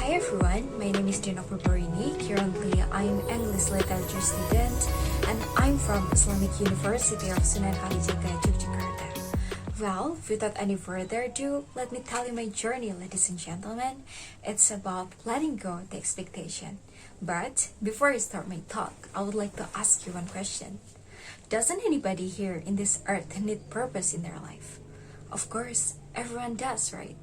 Hi everyone, my name is Denok Purborini. Currently, I'm English literature student and I'm from Islamic University of Sunan Kalijaga, Yogyakarta. Well, without any further ado, let me tell you my journey, ladies and gentlemen. It's about letting go the expectation. But before I start my talk, I would like to ask you one question. Doesn't anybody here in this earth need purpose in their life? Of course, everyone does, right?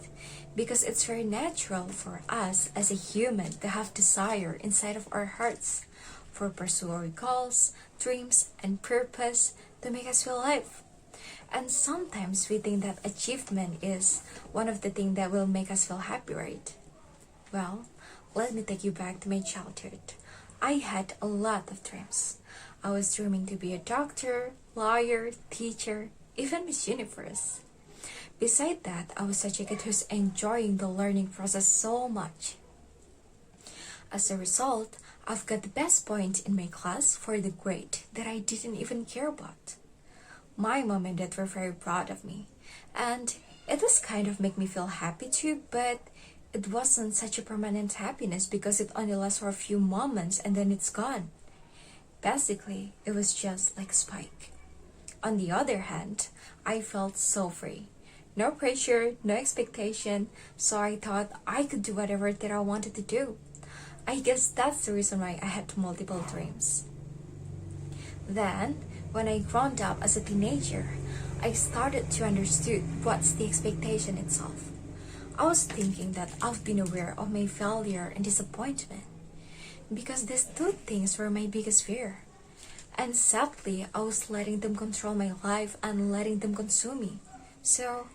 Because it's very natural for us as a human to have desire inside of our hearts for pursue our goals, dreams, and purpose to make us feel alive. And sometimes we think that achievement is one of the things that will make us feel happy, right? Well, let me take you back to my childhood. I had a lot of dreams. I was dreaming to be a doctor, lawyer, teacher, even Miss Universe. Beside that, I was such a kid who's enjoying the learning process so much. As a result, I've got the best point in my class for the grade that I didn't even care about. My mom and dad were very proud of me, and it was kind of make me feel happy too, but it wasn't such a permanent happiness because it only lasts for a few moments and then it's gone. Basically, it was just like a spike. On the other hand, I felt so free. No pressure, no expectation, so I thought I could do whatever that I wanted to do. I guess that's the reason why I had multiple dreams. Then, when I grown up as a teenager, I started to understand what's the expectation itself. I was thinking that I've been aware of my failure and disappointment, because these two things were my biggest fear. And sadly, I was letting them control my life and letting them consume me. So,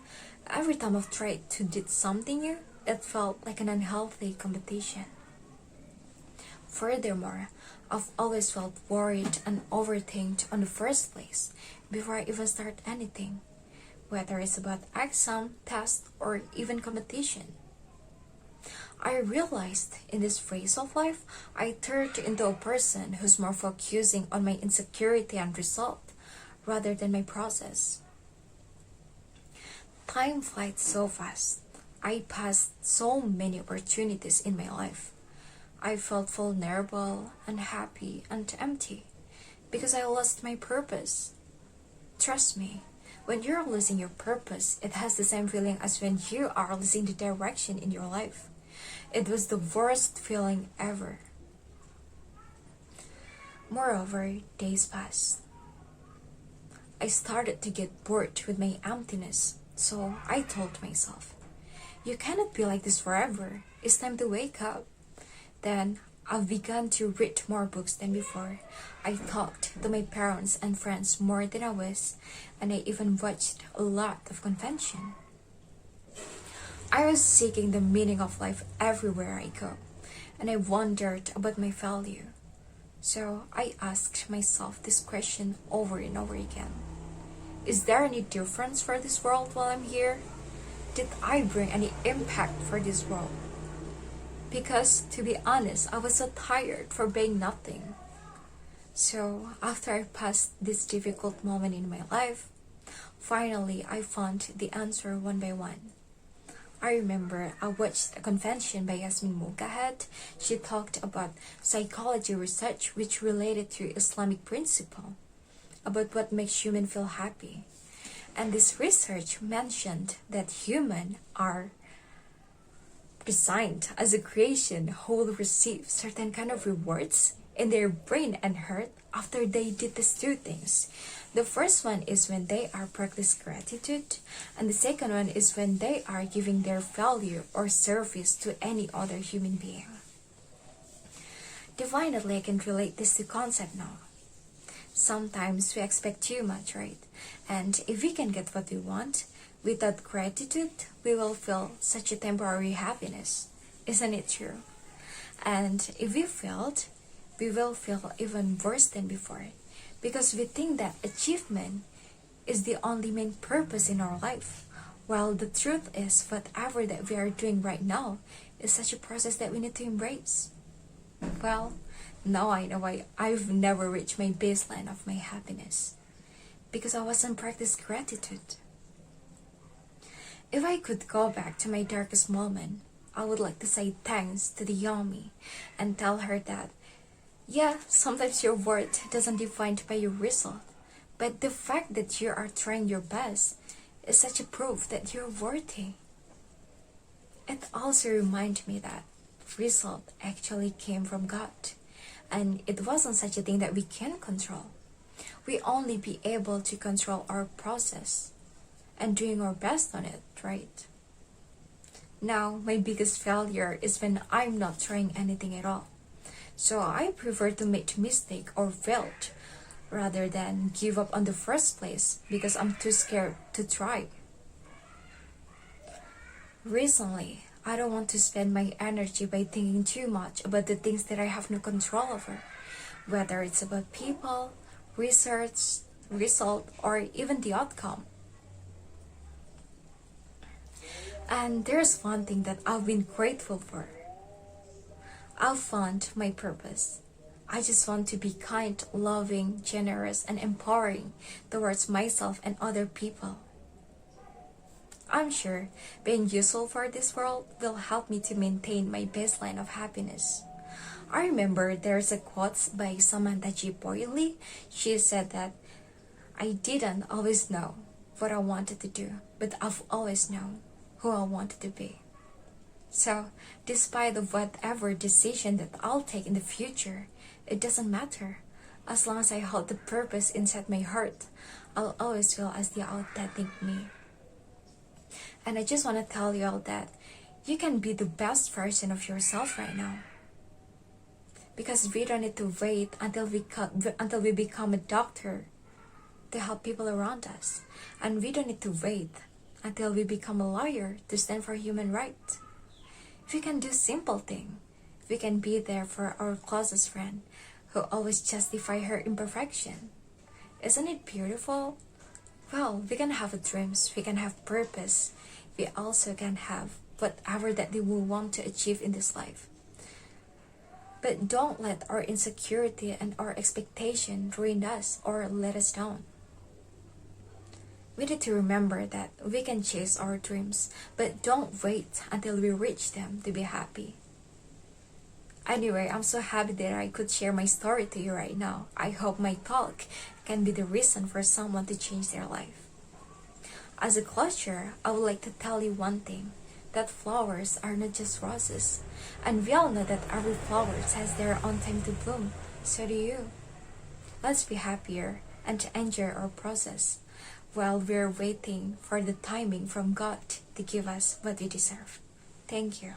every time I've tried to do something new, it felt like an unhealthy competition. Furthermore, I've always felt worried and overthinked on the first place before I even start anything, whether it's about exam, test, or even competition. I realized in this phase of life, I turned into a person who's more focusing on my insecurity and result rather than my process. Time flies so fast. I passed so many opportunities in my life. I felt vulnerable, unhappy, and empty because I lost my purpose. Trust me, when you're losing your purpose, it has the same feeling as when you are losing the direction in your life. It was the worst feeling ever. Moreover, days passed. I started to get bored with my emptiness. So I told myself, you cannot be like this forever. It's time to wake up. Then I've begun to read more books than before. I talked to my parents and friends more than I was, and I even watched a lot of convention. I was seeking the meaning of life everywhere I go, and I wondered about my value. So I asked myself this question over and over again. Is there any difference for this world while I'm here? Did I bring any impact for this world? Because, to be honest, I was so tired for being nothing. So, after I passed this difficult moment in my life, finally I found the answer one by one. I remember I watched a convention by Yasmin Mogahed. She talked about psychology research which related to Islamic principle about what makes humans feel happy. And this research mentioned that humans are designed as a creation who will receive certain kind of rewards in their brain and heart after they did these two things. The first one is when they are practice gratitude, and the second one is when they are giving their value or service to any other human being. Definitely I can relate this to concept now. Sometimes we expect too much, right? And if we can get what we want, without gratitude, we will feel such a temporary happiness. Isn't it true? And if we failed, we will feel even worse than before because we think that achievement is the only main purpose in our life. While the truth is, whatever that we are doing right now is such a process that we need to embrace. Well, now I know why I've never reached my baseline of my happiness. Because I wasn't practicing gratitude. If I could go back to my darkest moment, I would like to say thanks to the young me and tell her that, yeah, sometimes your worth doesn't define by your result, but the fact that you are trying your best is such a proof that you're worthy. It also reminded me that result actually came from God, and it wasn't such a thing that we can control. We only be able to control our process and doing our best on it, right? Now, my biggest failure is when I'm not trying anything at all. So I prefer to make mistake or failed rather than give up on the first place because I'm too scared to try. Recently, I don't want to spend my energy by thinking too much about the things that I have no control over, whether it's about people, research, result, or even the outcome. And there's one thing that I've been grateful for. I've found my purpose. I just want to be kind, loving, generous, and empowering towards myself and other people. I'm sure being useful for this world will help me to maintain my baseline of happiness. I remember there's a quote by Samantha G. Boyle. She said that, I didn't always know what I wanted to do, but I've always known who I wanted to be. So, despite of whatever decision that I'll take in the future, it doesn't matter. As long as I hold the purpose inside my heart, I'll always feel as the authentic me. And I just want to tell you all that you can be the best version of yourself right now. Because we don't need to wait until we become a doctor to help people around us. And we don't need to wait until we become a lawyer to stand for human rights. We can do simple things. We can be there for our closest friend who always justify her imperfection. Isn't it beautiful? Well, we can have dreams, we can have purpose. We also can have whatever that we will want to achieve in this life. But don't let our insecurity and our expectation ruin us or let us down. We need to remember that we can chase our dreams, but don't wait until we reach them to be happy. Anyway, I'm so happy that I could share my story to you right now. I hope my talk can be the reason for someone to change their life. As a closure, I would like to tell you one thing, that flowers are not just roses. And we all know that every flower has their own time to bloom. So do you. Let's be happier and to enjoy our process while we're waiting for the timing from God to give us what we deserve. Thank you.